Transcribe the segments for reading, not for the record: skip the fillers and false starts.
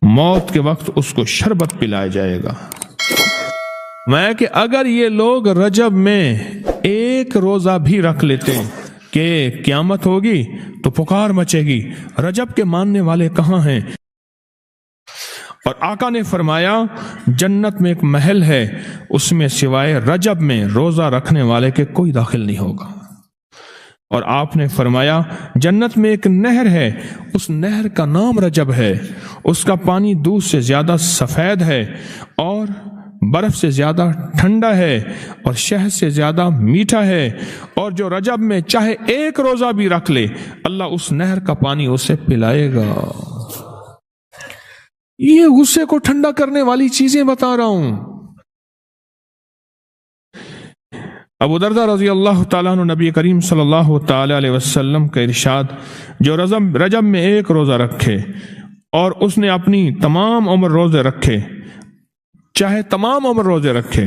موت کے وقت اس کو شربت پلایا جائے گا۔ میں کہ اگر یہ لوگ رجب میں ایک روزہ بھی رکھ لیتے کہ قیامت ہوگی تو پکار مچے گی، رجب کے ماننے والے کہاں ہیں؟ اور آقا نے فرمایا جنت میں ایک محل ہے، اس میں سوائے رجب میں روزہ رکھنے والے کے کوئی داخل نہیں ہوگا۔ اور آپ نے فرمایا جنت میں ایک نہر ہے، اس نہر کا نام رجب ہے، اس کا پانی دودھ سے زیادہ سفید ہے اور برف سے زیادہ ٹھنڈا ہے اور شہد سے زیادہ میٹھا ہے، اور جو رجب میں چاہے ایک روزہ بھی رکھ لے اللہ اس نہر کا پانی اسے پلائے گا۔ یہ غصے کو ٹھنڈا کرنے والی چیزیں بتا رہا ہوں۔ ابو درداء رضی اللہ تعالیٰ عنہ نبی کریم صلی اللہ تعالی علیہ وسلم کا ارشاد، جو رجب میں ایک روزہ رکھے اور اس نے اپنی تمام عمر روزے رکھے، چاہے تمام عمر روزے رکھے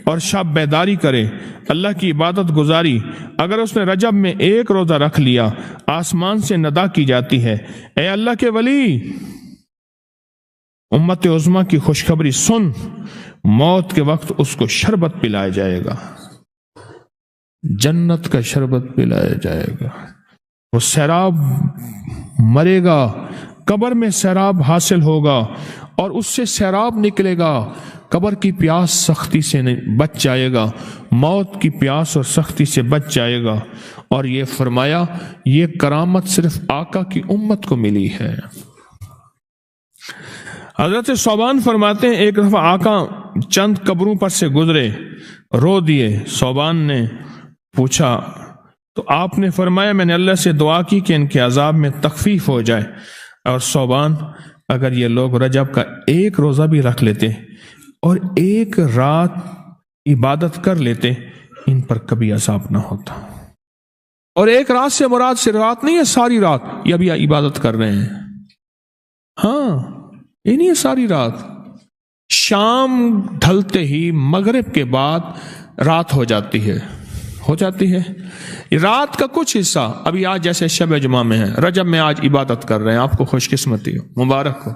اور شب بیداری کرے، اللہ کی عبادت گزاری، اگر اس نے رجب میں ایک روزہ رکھ لیا آسمان سے ندا کی جاتی ہے، اے اللہ کے ولی، امت عظمیٰ کی خوشخبری سن، موت کے وقت اس کو شربت پلایا جائے گا، جنت کا شربت پلایا جائے گا، وہ سیراب مرے گا، قبر میں سیراب حاصل ہوگا اور اس سے سیراب نکلے گا، قبر کی پیاس سختی سے بچ جائے گا، موت کی پیاس اور سختی سے بچ جائے گا۔ اور یہ فرمایا یہ کرامت صرف آقا کی امت کو ملی ہے۔ حضرت صوبان فرماتے ہیں ایک دفعہ آقا چند قبروں پر سے گزرے، رو دیے۔ صوبان نے پوچھا تو آپ نے فرمایا میں نے اللہ سے دعا کی کہ ان کے عذاب میں تخفیف ہو جائے، اور صوبان اگر یہ لوگ رجب کا ایک روزہ بھی رکھ لیتے اور ایک رات عبادت کر لیتے ان پر کبھی عذاب نہ ہوتا۔ اور ایک رات سے مراد سے رات نہیں ہے، ساری رات یہ ابھی عبادت کر رہے ہیں، ہاں یہ نہیں ہے ساری رات، شام ڈھلتے ہی مغرب کے بعد رات ہو جاتی ہے رات کا کچھ حصہ، ابھی آج جیسے شب جمعہ میں ہے، رجب میں آج عبادت کر رہے ہیں، آپ کو خوش قسمتی ہو، مبارک ہو،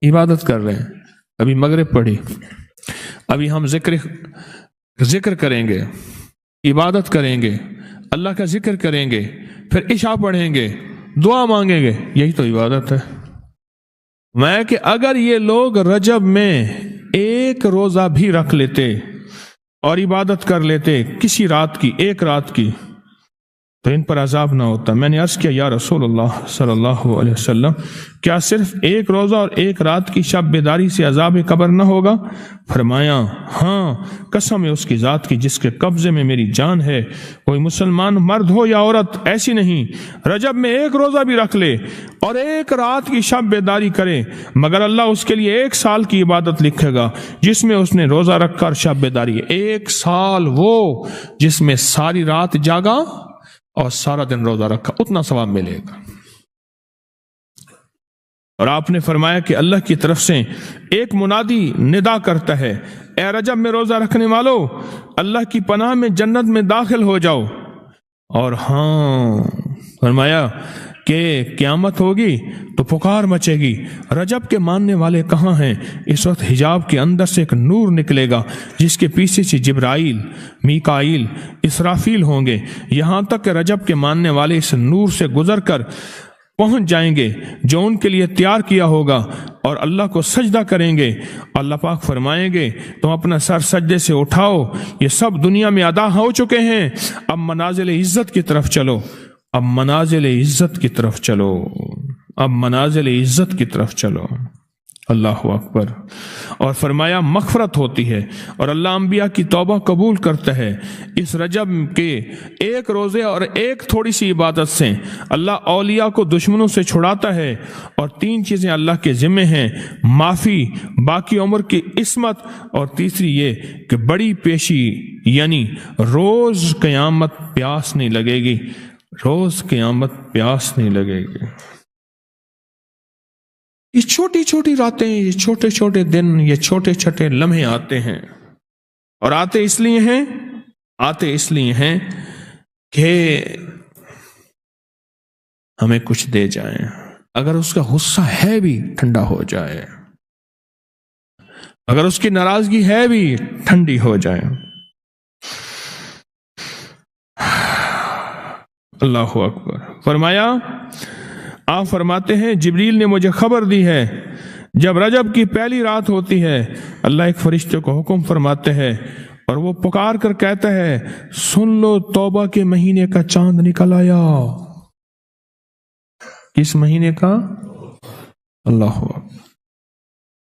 عبادت کر رہے ہیں، ابھی مغرب پڑھی، ابھی ہم ذکر کریں گے، عبادت کریں گے، اللہ کا ذکر کریں گے، پھر عشاء پڑھیں گے، دعا مانگیں گے، یہی تو عبادت ہے۔ میں کہ اگر یہ لوگ رجب میں ایک روزہ بھی رکھ لیتے اور عبادت کر لیتے کسی رات کی، ایک رات کی، تو ان پر عذاب نہ ہوتا۔ میں نے عرض کیا یا رسول اللہ صلی اللہ علیہ وسلم، کیا صرف ایک روزہ اور ایک رات کی شب بیداری سے عذاب قبر نہ ہوگا؟ فرمایا ہاں، قسم ہے اس کی ذات کی جس کے قبضے میں میری جان ہے، کوئی مسلمان مرد ہو یا عورت ایسی نہیں رجب میں ایک روزہ بھی رکھ لے اور ایک رات کی شب بیداری کرے مگر اللہ اس کے لیے 1 سال کی عبادت لکھے گا جس میں اس نے روزہ رکھا اور شب بیداری، 1 سال وہ جس میں ساری رات جاگا اور سارا دن روزہ رکھا، اتنا ثواب ملے گا۔ اور آپ نے فرمایا کہ اللہ کی طرف سے ایک منادی ندا کرتا ہے، اے رجب میں روزہ رکھنے والو، اللہ کی پناہ میں جنت میں داخل ہو جاؤ۔ اور ہاں فرمایا کہ قیامت ہوگی تو پکار مچے گی، رجب کے ماننے والے کہاں ہیں؟ اس وقت حجاب کے اندر سے ایک نور نکلے گا جس کے پیچھے سے جبرائیل، میکائیل، اسرافیل ہوں گے، یہاں تک کہ رجب کے ماننے والے اس نور سے گزر کر پہنچ جائیں گے جو ان کے لیے تیار کیا ہوگا اور اللہ کو سجدہ کریں گے۔ اللہ پاک فرمائیں گے تم اپنا سر سجدے سے اٹھاؤ، یہ سب دنیا میں ادا ہو چکے ہیں، اب منازل عزت کی طرف چلو، اب منازل عزت کی طرف چلو، اب منازل عزت کی طرف چلو۔ اللہ اکبر۔ اور فرمایا مغفرت ہوتی ہے اور اللہ انبیاء کی توبہ قبول کرتا ہے۔ اس رجب کے ایک روزے اور ایک تھوڑی سی عبادت سے اللہ اولیاء کو دشمنوں سے چھڑاتا ہے، اور 3 چیزیں اللہ کے ذمہ ہیں، معافی، باقی عمر کی عصمت، اور تیسری یہ کہ بڑی پیشی، یعنی روز قیامت پیاس نہیں لگے گی، روز قیامت پیاس نہیں لگے گی۔ یہ چھوٹی چھوٹی راتیں، یہ چھوٹے چھوٹے دن، یہ چھوٹے چھوٹے لمحے آتے ہیں، اور آتے اس لیے ہیں کہ ہمیں کچھ دے جائیں، اگر اس کا غصہ ہے بھی ٹھنڈا ہو جائے، اگر اس کی ناراضگی ہے بھی ٹھنڈی ہو جائے۔ اللہ اکبر۔ فرمایا، آپ فرماتے ہیں جبریل نے مجھے خبر دی ہے جب رجب کی پہلی رات ہوتی ہے اللہ ایک فرشتے کو حکم فرماتے ہیں اور وہ پکار کر کہتا ہے سن لو توبہ کے مہینے کا چاند نکل آیا۔ کس مہینے کا؟ اللہ اکبر۔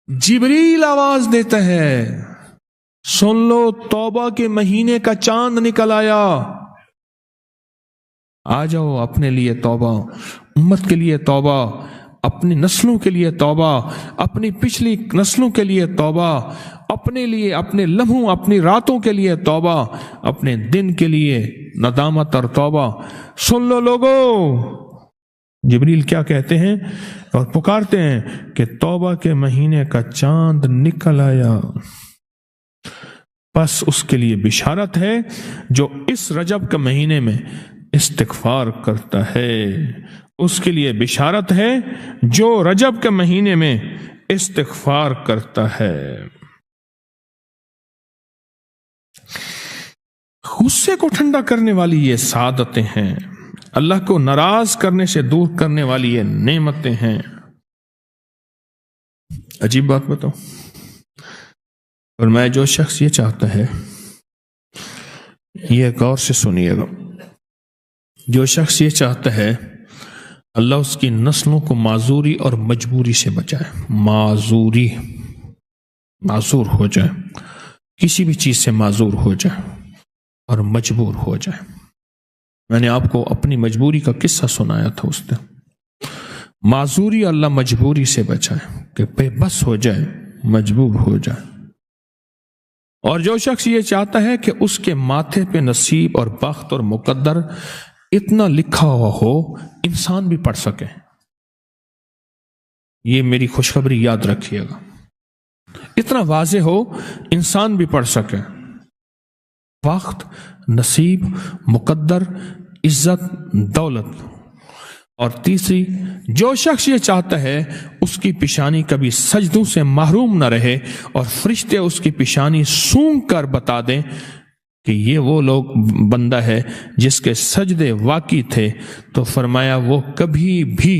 جبریل آواز دیتا ہے سن لو توبہ کے مہینے کا چاند نکل آیا، آ جاؤ اپنے لیے توبہ، امت کے لیے توبہ، اپنی نسلوں کے لیے توبہ، اپنی پچھلی نسلوں کے لیے توبہ، اپنے لیے، اپنے لمحوں، اپنی راتوں کے لیے توبہ، اپنے دن کے لیے ندامت اور توبہ۔ سن لو لوگو۔ جبریل کیا کہتے ہیں اور پکارتے ہیں کہ توبہ کے مہینے کا چاند نکل آیا، بس اس کے لیے بشارت ہے جو اس رجب کے مہینے میں استغفار کرتا ہے، اس کے لیے بشارت ہے جو رجب کے مہینے میں استغفار کرتا ہے۔ غصے کو ٹھنڈا کرنے والی یہ سعادتیں ہیں، اللہ کو ناراض کرنے سے دور کرنے والی یہ نعمتیں ہیں۔ عجیب بات بتاؤ، اور میں جو شخص یہ چاہتا ہے، یہ غور سے سنیے گا، جو شخص یہ چاہتا ہے اللہ اس کی نسلوں کو معذوری اور مجبوری سے بچائے، معذور ہو جائے، کسی بھی چیز سے معذور ہو جائے اور مجبور ہو جائے۔ میں نے آپ کو اپنی مجبوری کا قصہ سنایا تھا، اس دن معذوری اللہ مجبوری سے بچائے کہ بے بس ہو جائے، مجبور ہو جائے۔ اور جو شخص یہ چاہتا ہے کہ اس کے ماتھے پہ نصیب اور بخت اور مقدر اتنا لکھا ہوا ہو انسان بھی پڑھ سکے، یہ میری خوشخبری یاد رکھیے گا، اتنا واضح ہو انسان بھی پڑھ سکے، وقت، نصیب، مقدر، عزت، دولت۔ اور تیسری، جو شخص یہ چاہتا ہے اس کی پیشانی کبھی سجدوں سے محروم نہ رہے اور فرشتے اس کی پیشانی سونگ کر بتا دیں کہ یہ وہ لوگ بندہ ہے جس کے سجدے واقعی تھے، تو فرمایا وہ کبھی بھی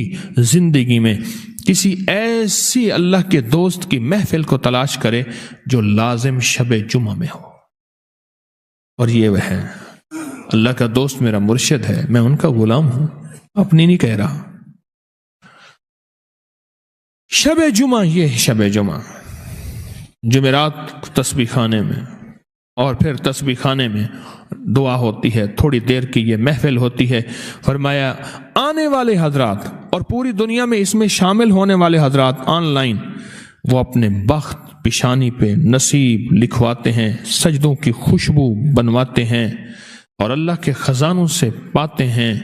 زندگی میں کسی ایسی اللہ کے دوست کی محفل کو تلاش کرے جو لازم شب جمعہ میں ہو۔ اور یہ وہ ہے، اللہ کا دوست میرا مرشد ہے، میں ان کا غلام ہوں، اپنی نہیں کہہ رہا۔ شب جمعہ، یہ شب جمعہ، جمعرات تسبیح خانے میں، اور پھر تسبیح خانے میں دعا ہوتی ہے، تھوڑی دیر کی یہ محفل ہوتی ہے۔ فرمایا آنے والے حضرات اور پوری دنیا میں اس میں شامل ہونے والے حضرات آن لائن، وہ اپنے بخت پیشانی پہ نصیب لکھواتے ہیں، سجدوں کی خوشبو بنواتے ہیں اور اللہ کے خزانوں سے پاتے ہیں۔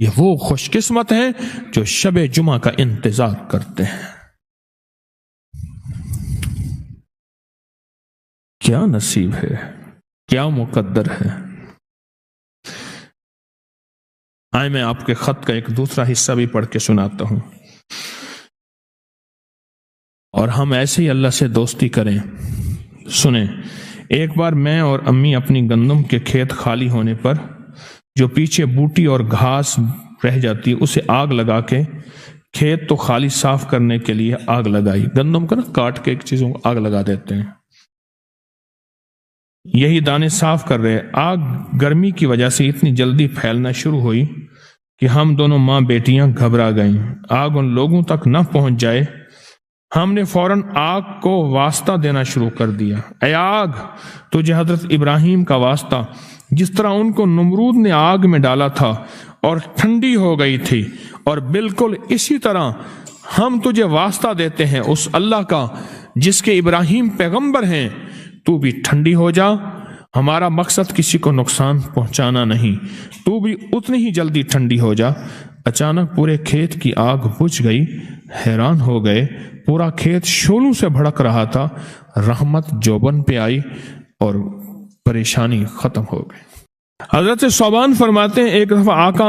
یہ وہ خوش قسمت ہیں جو شب جمعہ کا انتظار کرتے ہیں۔ کیا نصیب ہے، کیا مقدر ہے۔ آئے میں آپ کے خط کا ایک دوسرا حصہ بھی پڑھ کے سناتا ہوں، اور ہم ایسے ہی اللہ سے دوستی کریں۔ سنیں، ایک بار میں اور امی اپنی گندم کے کھیت خالی ہونے پر جو پیچھے بوٹی اور گھاس رہ جاتی اسے آگ لگا کے، کھیت تو خالی صاف کرنے کے لیے آگ لگائی، گندم کو نا کاٹ کے ایک چیزوں کو آگ لگا دیتے ہیں، یہی دانے صاف کر رہے، آگ گرمی کی وجہ سے اتنی جلدی پھیلنا شروع ہوئی کہ ہم دونوں ماں بیٹیاں گھبرا گئیں، آگ ان لوگوں تک نہ پہنچ جائے۔ ہم نے فوراً آگ کو واسطہ دینا شروع کر دیا، اے آگ تجھے حضرت ابراہیم کا واسطہ، جس طرح ان کو نمرود نے آگ میں ڈالا تھا اور ٹھنڈی ہو گئی تھی، اور بالکل اسی طرح ہم تجھے واسطہ دیتے ہیں اس اللہ کا جس کے ابراہیم پیغمبر ہیں، تو بھی ٹھنڈی ہو جا، ہمارا مقصد کسی کو نقصان پہنچانا نہیں، تو بھی اتنی ہی جلدی ٹھنڈی ہو جا۔ اچانک پورے کھیت کی آگ بجھ گئی، حیران ہو گئے، پورا کھیت شعلوں سے بھڑک رہا تھا، رحمت جوبن پہ آئی اور پریشانی ختم ہو گئی۔ حضرت صوبان فرماتے ہیں ایک دفعہ آقا